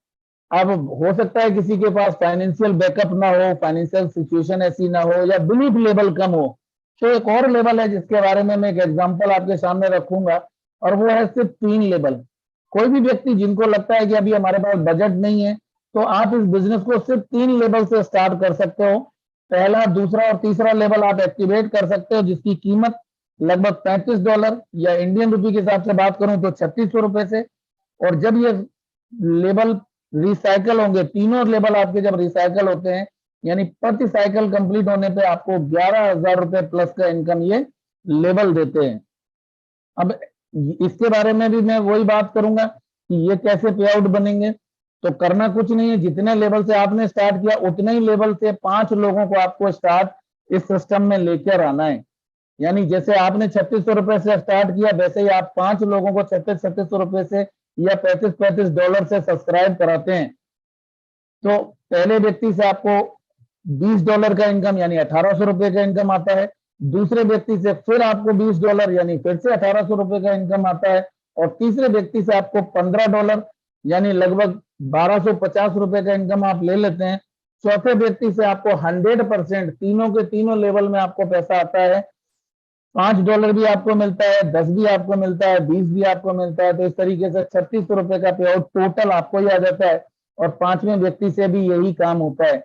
अब हो सकता है किसी के पास फाइनेंशियल बैकअप ना हो, फाइनेंशियल सिचुएशन ऐसी ना हो, या बिलीफ लेवल कम हो, तो एक और लेवल है जिसके बारे में मैं एक एग्जांपल आपके सामने रखूंगा, और वो है सिर्फ 3 लेवल। कोई भी व्यक्ति जिनको लगता है कि अभी हमारे पास बजट नहीं है तो आप इस बिजनेस को सिर्फ 3 लेवल से स्टार्ट कर सकते हो। पहला, दूसरा और तीसरा लेवल आप एक्टिवेट कर सकते हो, जिसकी कीमत लगभग $35, या इंडियन रुपी के हिसाब से बात करूं तो 3600 रुपए से। और जब ये लेवल रिसाइकल होंगे, तीनों लेवल आपके जब रिसाइकल होते हैं, यानी प्रति साइकिल कंप्लीट होने पे आपको 11,000 रुपए प्लस का इनकम ये लेवल देते हैं। अब इसके बारे में भी मैं वही बात करूंगा कि ये कैसे पे आउट बनेंगे। तो करना कुछ नहीं है, जितने लेवल से आपने स्टार्ट किया उतने ही लेवल से 5 लोगों को आपको स्टार्ट इस सिस्टम में लेकर आना है। यानी जैसे आपने 3600 रुपए से स्टार्ट किया, वैसे ही आप 5 लोगों को 3600 रुपए से या $35 से सब्सक्राइब कराते हैं तो पहले व्यक्ति से आपको $20 का इनकम यानी 1800 रुपए का इनकम आता है। दूसरे व्यक्ति से फिर आपको $20 यानी फिर से 1800 रुपए का इनकम आता है। और तीसरे व्यक्ति से आपको $15 यानी लगभग 1250 रुपए का इनकम आप ले लेते हैं। चौथे व्यक्ति से आपको 100% तीनों के तीनों लेवल में आपको पैसा आता है। $5 भी आपको मिलता है, 10 भी आपको मिलता है, 20 भी आपको मिलता है। तो इस तरीके से 3600 रुपए का पे आउट टोटल आपको ही आ जाता है। और 5वें व्यक्ति से भी यही काम होता है।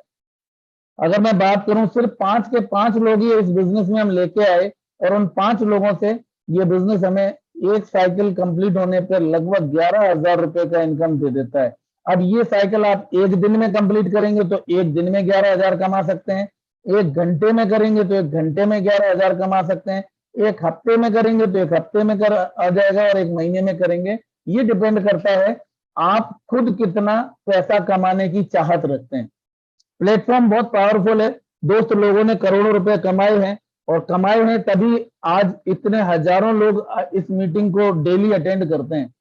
अगर मैं बात करूं, सिर्फ 5 के 5 लोग ही इस बिजनेस में हम लेके आए और उन 5 लोगों से ये बिजनेस हमें एक साइकिल कंप्लीट होने पर लगभग 11,000 रुपए का इनकम दे देता है। अब ये साइकिल आप एक दिन में कंप्लीट करेंगे तो एक दिन में 11,000 कमा सकते हैं, 1 घंटे में करेंगे तो 1 घंटे में 11,000 कमा सकते हैं, 1 हफ्ते में करेंगे तो 1 हफ्ते में आ जाएगा, और 1 महीने में करेंगे। ये डिपेंड करता है आप खुद कितना पैसा कमाने की चाहत रखते हैं। प्लेटफॉर्म बहुत पावरफुल है, दोस्त लोगों ने करोड़ों रुपए कमाए हैं, और कमाए हैं तभी आज इतने हजारों लोग इस मीटिंग को डेली अटेंड करते हैं।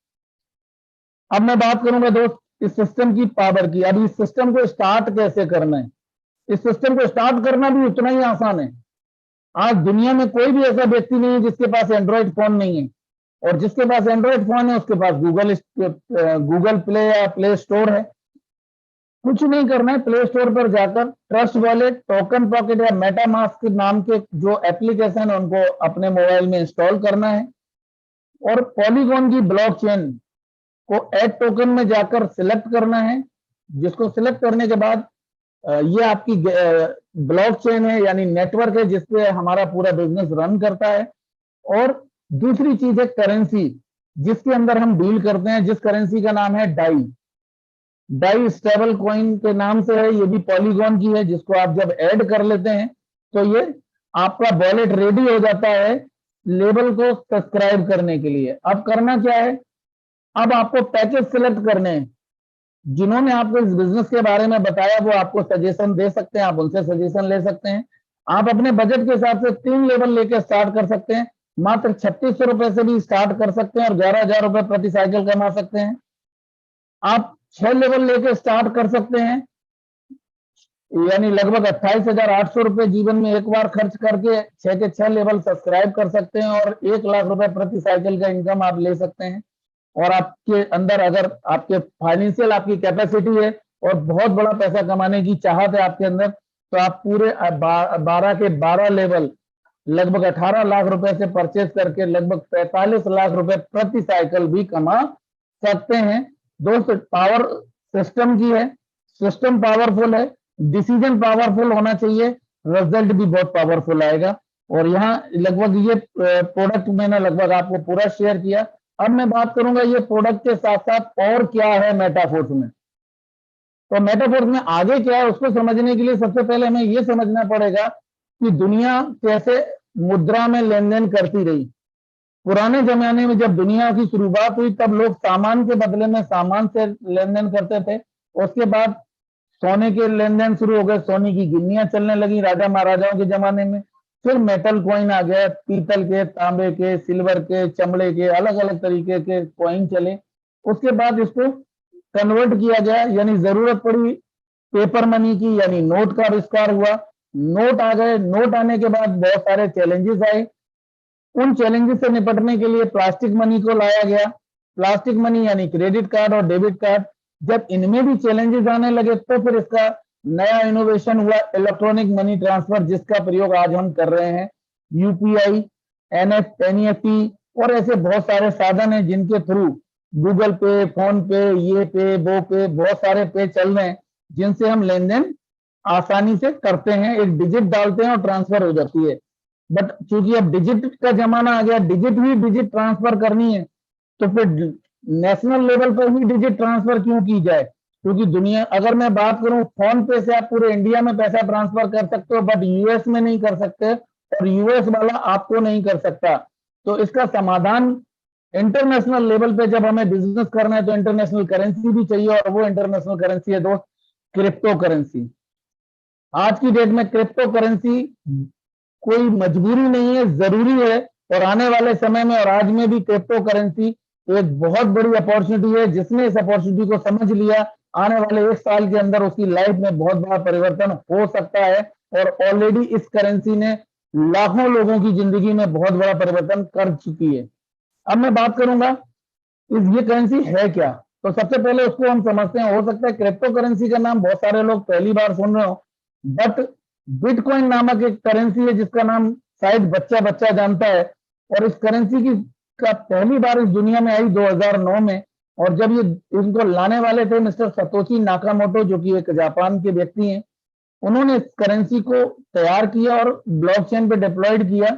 अब मैं बात करूंगा दोस्त इस सिस्टम की पावर की। अब इस सिस्टम को स्टार्ट कैसे करना है, इस सिस्टम को स्टार्ट करना भी उतना ही आसान है। आज दुनिया में कोई भी ऐसा व्यक्ति नहीं है जिसके पास एंड्रॉइड फोन नहीं है, और जिसके पास एंड्रॉइड फोन है उसके पास गूगल प्ले या प्ले स्टोर है। कुछ नहीं करना है, प्ले स्टोर पर जाकर ट्रस्ट वॉलेट, टोकन पॉकेट या मेटामास्क नाम के जो एप्लीकेशन है उनको अपने मोबाइल में इंस्टॉल करना है, और पॉलीगॉन की ब्लॉकचेन को ऐड टोकन में जाकर सिलेक्ट करना है, जिसको सिलेक्ट करने के बाद ये आपकी ब्लॉकचेन है यानी नेटवर्क है जिसपे हमारा पूरा बिजनेस रन करता है। और दूसरी चीज है करेंसी, जिसके अंदर हम डील करते हैं, जिस करेंसी का नाम है डाई स्टेबल कॉइन के नाम से है। ये भी पॉलीगॉन की है, जिसको आप जब ऐड कर लेते हैं तो ये आपका वॉलेट रेडी हो जाता है लेवल को सब्सक्राइब करने के लिए। अब करना क्या है, अब आपको पैकेज सिलेक्ट करने हैं। जिन्होंने आपको इस बिजनेस के बारे में बताया वो आपको सजेशन दे सकते हैं, आप उनसे सजेशन ले सकते हैं। आप अपने बजट के हिसाब से 3 लेवल लेके स्टार्ट कर सकते हैं। मात्र 3600 रुपए से भी स्टार्ट कर सकते हैं और 11,000 रुपए प्रति साइकिल कमा सकते हैं। आप 6 लेवल लेके स्टार्ट कर सकते हैं, यानी लगभग 28,800 रुपए जीवन में एक बार खर्च करके 6 के 6 लेवल सब्सक्राइब कर सकते हैं, और 1 लाख रुपए प्रति साइकिल का इनकम आप ले सकते हैं। और आपके अंदर अगर आपके फाइनेंशियल आपकी कैपेसिटी है और बहुत बड़ा पैसा कमाने की चाहत है आपके अंदर, तो आप पूरे 12 के 12 लेवल लगभग 18 लाख रुपए से परचेज करके लगभग 45 लाख रुपए प्रति साइकिल भी कमा सकते हैं। दोस्तों पावर सिस्टम की है, सिस्टम पावरफुल है, डिसीजन पावरफुल होना चाहिए, रिजल्ट भी बहुत पावरफुल आएगा। और यहाँ लगभग ये प्रोडक्ट मैंने लगभग आपको पूरा शेयर किया। अब मैं बात करूंगा ये प्रोडक्ट के साथ साथ और क्या है मेटाफोर्स में। तो मेटाफोर्स में आगे क्या है उसको समझने के लिए सबसे पहले हमें ये समझना पड़ेगा कि दुनिया कैसे मुद्रा में लेन देन करती रही। पुराने जमाने में जब दुनिया की शुरुआत हुई तब लोग सामान के बदले में सामान से लेन देन करते थे। उसके बाद सोने के लेन देन शुरू हो गए, सोने की गिन्नियां चलने लगी राजा महाराजाओं के जमाने में। फिर मेटल कॉइन आ गया, पीतल के, तांबे के, सिल्वर के, चमड़े के, अलग अलग तरीके के कॉइन चले। उसके बाद इसको कन्वर्ट किया गया, यानी जरूरत पड़ी पेपर मनी की, यानी नोट का आविष्कार हुआ। नोट आ गए, नोट आने के बाद बहुत सारे चैलेंजेस आए। उन चैलेंजेस से निपटने के लिए प्लास्टिक मनी को लाया गया। प्लास्टिक मनी यानी क्रेडिट कार्ड और डेबिट कार्ड। जब इनमें भी चैलेंजेस आने लगे तो फिर इसका नया इनोवेशन हुआ इलेक्ट्रॉनिक मनी ट्रांसफर, जिसका प्रयोग आज हम कर रहे हैं। यूपीआई, एनईएफटी और ऐसे बहुत सारे साधन हैं जिनके थ्रू गूगल पे, फोन पे, ये पे, वो पे, बहुत सारे पे चल रहे हैं जिनसे हम लेन देन आसानी से करते हैं। एक डिजिट डालते हैं और ट्रांसफर हो जाती है। बट चूंकि अब डिजिट का जमाना आ गया, डिजिट ही डिजिट ट्रांसफर करनी है, तो फिर नेशनल लेवल पर ही डिजिट ट्रांसफर क्यों की जाए। क्योंकि दुनिया, अगर मैं बात करूं, फोन पे से आप पूरे इंडिया में पैसा ट्रांसफर कर सकते हो बट यूएस में नहीं कर सकते, और यूएस वाला आपको नहीं कर सकता। तो इसका समाधान इंटरनेशनल लेवल पे जब हमें बिजनेस करना है तो इंटरनेशनल करेंसी भी चाहिए, और वो इंटरनेशनल करेंसी है दोस्त क्रिप्टो करेंसी। आज की डेट में क्रिप्टो करेंसी कोई मजबूरी नहीं है, जरूरी है। और आने वाले समय में और आज में भी क्रिप्टो करेंसी एक बहुत बड़ी अपॉर्चुनिटी है। जिसने इस अपॉर्चुनिटी को समझ लिया, आने वाले 1 साल के अंदर उसकी लाइफ में बहुत बड़ा परिवर्तन हो सकता है। और ऑलरेडी इस करेंसी ने लाखों लोगों की जिंदगी में बहुत बड़ा परिवर्तन कर चुकी है। अब मैं बात करूंगा ये करेंसी है क्या। तो सबसे पहले उसको हम समझते हैं। हो सकता है क्रिप्टो करेंसी का नाम बहुत सारे लोग पहली बार सुन रहे हो, बट बिटकॉइन नामक एक करेंसी है जिसका नाम शायद बच्चा बच्चा जानता है। और इस करेंसी की का पहली बार इस दुनिया में आई 2009 में। और जब ये इनको लाने वाले थे मिस्टर सतोशी नाकामोटो, जो कि एक जापान के व्यक्ति हैं, उन्होंने इस करेंसी को तैयार किया और ब्लॉकचेन पे डिप्लॉयड किया।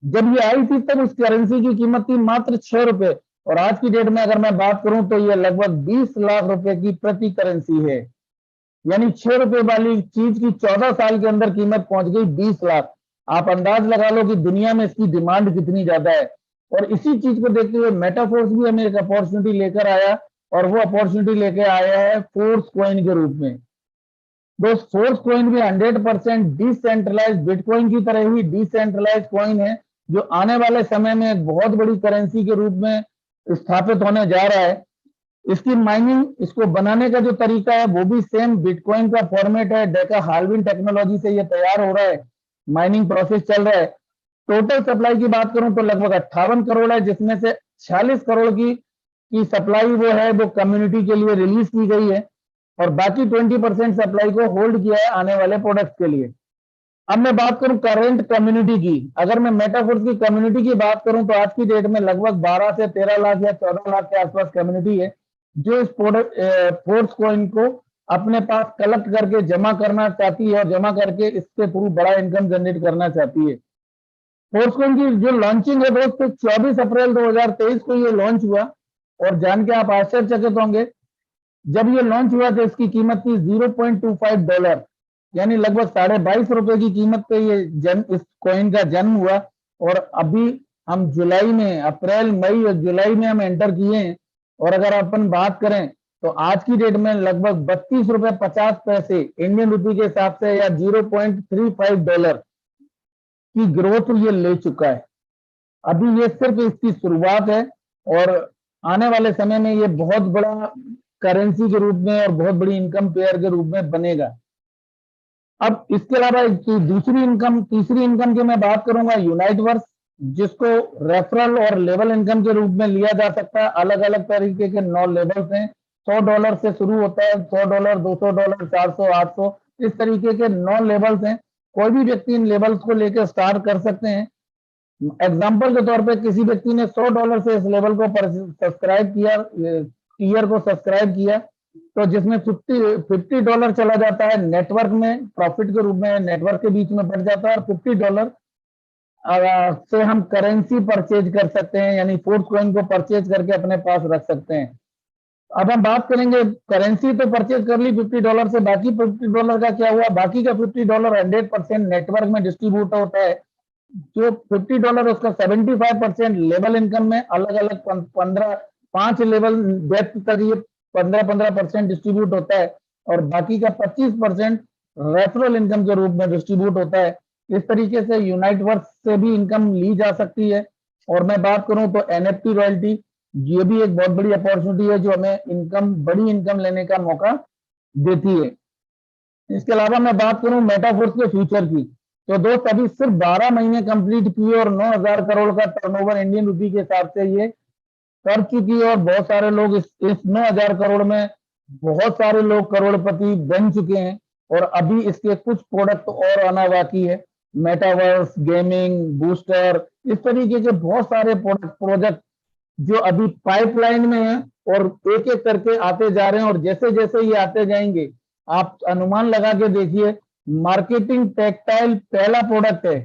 जब ये आई थी तब इस करेंसी की कीमत थी मात्र 6 रुपए, और आज की डेट में अगर मैं बात करूं तो ये लगभग 20 लाख रुपए की प्रति करेंसी है। यानी 6 रुपए वाली चीज की 14 साल के अंदर कीमत पहुंच गई 20 लाख। आप अंदाज लगा लो कि दुनिया में इसकी डिमांड कितनी ज्यादा है। और इसी चीज को देखते हुए मेटाफोर्स भी हमें एक अपॉर्चुनिटी लेकर आया, और वो अपॉर्चुनिटी लेकर आया है फोर्स कॉइन के रूप में। दोस्त फोर्स कॉइन भी 100% डिसेंट्रलाइज बिटकॉइन की तरह ही डिसेंट्रलाइज कॉइन है, जो आने वाले समय में एक बहुत बड़ी करेंसी के रूप में स्थापित होने जा रहा है। इसकी माइनिंग, इसको बनाने का जो तरीका है वो भी सेम बिटकॉइन का फॉर्मेट है। डेका हाल्विन टेक्नोलॉजी से ये तैयार हो रहा है, माइनिंग प्रोसेस चल रहा है। टोटल सप्लाई की बात करूं तो लगभग 58 करोड़ है, जिसमें से 46 करोड़ की सप्लाई वो है वो कम्युनिटी के लिए रिलीज की गई है, और बाकी 20% सप्लाई को होल्ड किया है आने वाले प्रोडक्ट्स के लिए। अब मैं बात करूं करंट कम्युनिटी की, अगर मैं मेटाफोर्स की कम्युनिटी की बात करूं तो आज की डेट में लगभग 12 से 13 लाख या 14 लाख के आसपास कम्युनिटी है, जो इस फोर्स कॉइन को अपने पास कलेक्ट करके जमा करना चाहती है, और जमा करके इसके थ्रू बड़ा इनकम जनरेट करना चाहती है। फोर्स कॉइन की जो लॉन्चिंग है दोस्तों 24 अप्रैल 2023 को ये लॉन्च हुआ, और जान के आप आश्चर्यचकित होंगे, जब ये लॉन्च हुआ तो इसकी कीमत थी $0.25, यानी लगभग ₹22.5 की कीमत पे ये इस कॉइन का जन्म हुआ। और अभी हम जुलाई में, अप्रैल मई और जुलाई में हम एंटर किए हैं, और अगर अपन बात करें तो आज की डेट में लगभग $32.50 इंडियन रुपी के हिसाब से, या $0.35 की ग्रोथ ये ले चुका है। अभी ये सिर्फ इसकी शुरुआत है, और आने वाले समय में ये बहुत बड़ा करेंसी के रूप में और बहुत बड़ी इनकम पेयर के रूप में बनेगा। अब इसके अलावा तीसरी इनकम की मैं बात करूंगा, यूनाइटवर्स, जिसको रेफरल और लेवल इनकम के रूप में लिया जा सकता है। अलग अलग तरीके के 9 लेवल्स हैं, $100 से शुरू होता है, $100, $200, 400, 800, इस तरीके के 9 लेवल्स हैं। कोई भी व्यक्ति इन लेवल्स को लेकर स्टार्ट कर सकते हैं। एग्जाम्पल के तौर पे किसी व्यक्ति ने $100 से इस लेवल को सब्सक्राइब किया, टीयर को सब्सक्राइब किया, तो जिसमें $50 चला जाता है नेटवर्क में, प्रॉफिट के रूप में नेटवर्क के बीच में बढ़ जाता है, और $50 से हम करेंसी परचेज कर सकते हैं, यानी फोर्स कॉइन को परचेज करके अपने पास रख सकते हैं। अब हम बात करेंगे, करेंसी तो परचेज कर ली $50 से, बाकी $50 का क्या हुआ? बाकी का $50 100% नेटवर्क में डिस्ट्रीब्यूट होता है। जो $50 उसका 75% लेवल इनकम में अलग अलग 5 लेवल डेप्थ तक ये 15% डिस्ट्रीब्यूट होता है, और बाकी का 25% रेफरल इनकम के रूप में डिस्ट्रीब्यूट होता है। इस तरीके से यूनाइटवर्स से भी इनकम ली जा सकती है। और मैं बात करूं तो NFT रॉयल्टी, ये भी एक बहुत बड़ी अपॉर्चुनिटी है, जो हमें बड़ी इनकम लेने का मौका देती है। इसके अलावा मैं बात करूं मेटाफोर्स के फ्यूचर की, तो दोस्त अभी सिर्फ 12 महीने कंप्लीट किए और 9,000 करोड़ का टर्नओवर इंडियन रुपी के हिसाब से ये कर चुकी है, और बहुत सारे लोग इस 9,000 करोड़ में बहुत सारे लोग करोड़पति बन चुके हैं, और अभी इसके कुछ प्रोडक्ट और आना बाकी है। मेटावर्स, गेमिंग, बूस्टर, इस तरीके के बहुत सारे प्रोजेक्ट जो अभी पाइपलाइन में है, और एक एक करके आते जा रहे हैं। और जैसे जैसे ये आते जाएंगे, आप अनुमान लगा के देखिए, मार्केटिंग टेक्सटाइल पहला प्रोडक्ट है,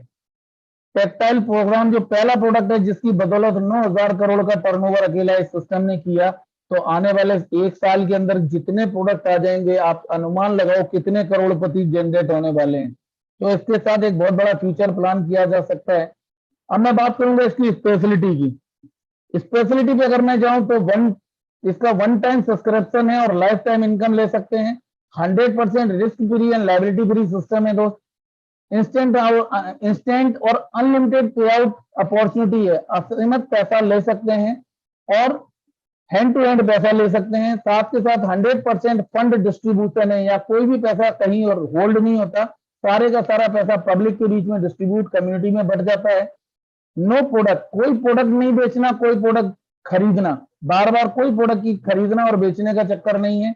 टेक्सटाइल प्रोग्राम जो पहला प्रोडक्ट है, जिसकी बदौलत 9,000 करोड़ का टर्नओवर अकेला इस सिस्टम ने किया। तो आने वाले 1 साल के अंदर जितने प्रोडक्ट आ जाएंगे, आप अनुमान लगाओ कितने करोड़पति जनरेट होने वाले हैं। तो इसके साथ एक बहुत बड़ा फ्यूचर प्लान किया जा सकता है। अब मैं बात करूंगा इसकी स्पेशलिटी की। स्पेशलिटी पे अगर मैं जाऊं तो इसका 1 टाइम सब्सक्रिप्शन है, और लाइफ टाइम इनकम ले सकते हैं। 100% risk free and liability free system है दोस्त। इंस्टेंट और अनलिमिटेड पे आउट अपॉर्चुनिटी है, असीमित पैसा ले सकते हैं, और हैंड टू हैंड पैसा ले सकते हैं। साथ के साथ 100% फंड डिस्ट्रीब्यूशन है, या कोई भी पैसा कहीं और होल्ड नहीं होता, सारे का सारा पैसा पब्लिक के बीच में डिस्ट्रीब्यूट कम्युनिटी में बढ़ जाता है। नो प्रोडक्ट, कोई प्रोडक्ट नहीं बेचना, कोई प्रोडक्ट खरीदना, बार बार कोई प्रोडक्ट की खरीदना और बेचने का चक्कर नहीं है।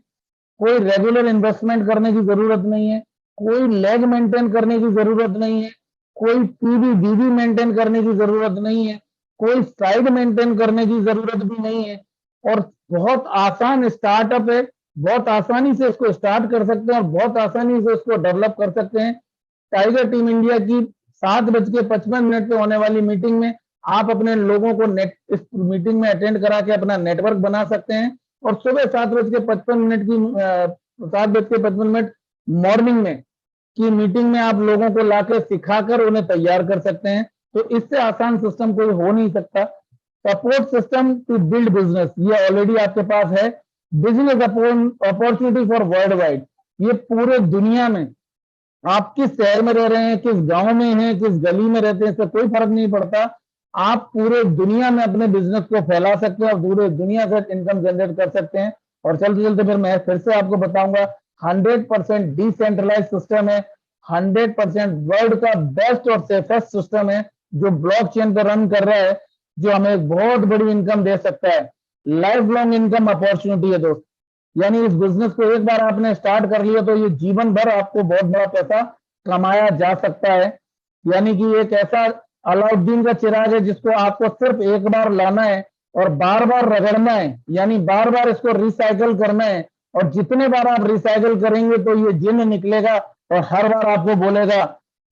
कोई रेगुलर इन्वेस्टमेंट करने की जरूरत नहीं है, कोई लेग मेंटेन करने की जरूरत नहीं है, कोई पीवी बीवी मेंटेन करने की जरूरत नहीं है, कोई साइड मेंटेन करने की जरूरत भी नहीं है, और बहुत आसान स्टार्टअप है। बहुत आसानी से इसको स्टार्ट कर सकते हैं, और बहुत आसानी से इसको डेवलप कर सकते हैं। टाइगर टीम इंडिया की 7:55 पे होने वाली मीटिंग में आप अपने लोगों को इस मीटिंग में अटेंड करा के अपना नेटवर्क बना सकते हैं, और सुबह 7:55 मॉर्निंग में की मीटिंग में आप लोगों को लाकर सिखाकर उन्हें तैयार कर सकते हैं। तो इससे आसान सिस्टम कोई हो नहीं सकता। Support system to build business, ये ऑलरेडी आपके पास है। Business opportunity for worldwide, ये पूरे दुनिया में, आप किस शहर में रह रहे हैं, किस गांव में हैं, किस गली में रहते हैं, इससे कोई फर्क नहीं पड़ता। आप पूरे दुनिया में अपने बिजनेस को फैला सकते हैं और पूरे दुनिया से इनकम जनरेट कर सकते हैं। और चलते चलते फिर मैं फिर से आपको बताऊंगा, 100% डिसेंट्रलाइज सिस्टम है, 100% वर्ल्ड का बेस्ट और सेफेस्ट सिस्टम है जो ब्लॉकचेन पर रन कर रहा है, जो हमें एक बहुत बड़ी इनकम दे सकता है। लाइफ लॉन्ग इनकम अपॉर्चुनिटी है दोस्त। यानी इस बिजनेस को एक बार आपने स्टार्ट कर लिया तो ये जीवन भर आपको बहुत बड़ा पैसा कमाया जा सकता है। यानी कि एक ऐसा अलाउद्दीन का चिराग है जिसको आपको सिर्फ एक बार लाना है और बार बार रगड़ना है, यानी बार बार इसको रिसाइकल करना है। और जितने बार आप रिसाइकल करेंगे तो ये जिन्न निकलेगा और हर बार आपको बोलेगा,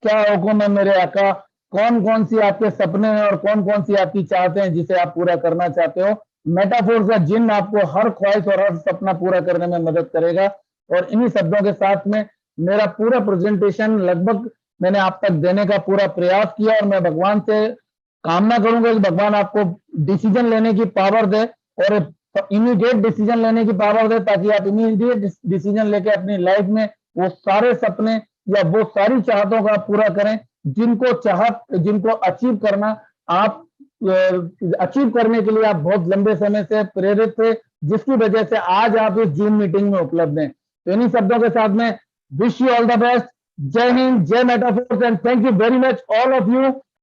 क्या हुक्म है मेरे आका, कौन कौन सी आपके सपने हैं और कौन कौन सी आपकी चाहते हैं जिसे आप पूरा करना चाहते हो। मेटाफोर का जिन्न आपको हर ख्वाहिश और हर सपना पूरा करने में मदद करेगा। और इन्हीं शब्दों के साथ में मेरा पूरा प्रेजेंटेशन लगभग मैंने आप तक देने का पूरा प्रयास किया, और मैं भगवान से कामना करूंगा कि भगवान आपको डिसीजन लेने की पावर दे और इमीडिएट डिसीजन लेने की पावर दे, ताकि आप इमीडिएट डिसीजन लेके अपनी लाइफ में वो सारे सपने या वो सारी चाहतों का पूरा करें जिनको अचीव करना आप अचीव करने के लिए आप बहुत लंबे समय से प्रेरित थे, जिसकी वजह से आज आप इस जूम मीटिंग में उपलब्ध हैं। तो इन्हीं शब्दों के साथ में wish you all the best. जय हिंद, जय Metaforce, and thank you very much all of you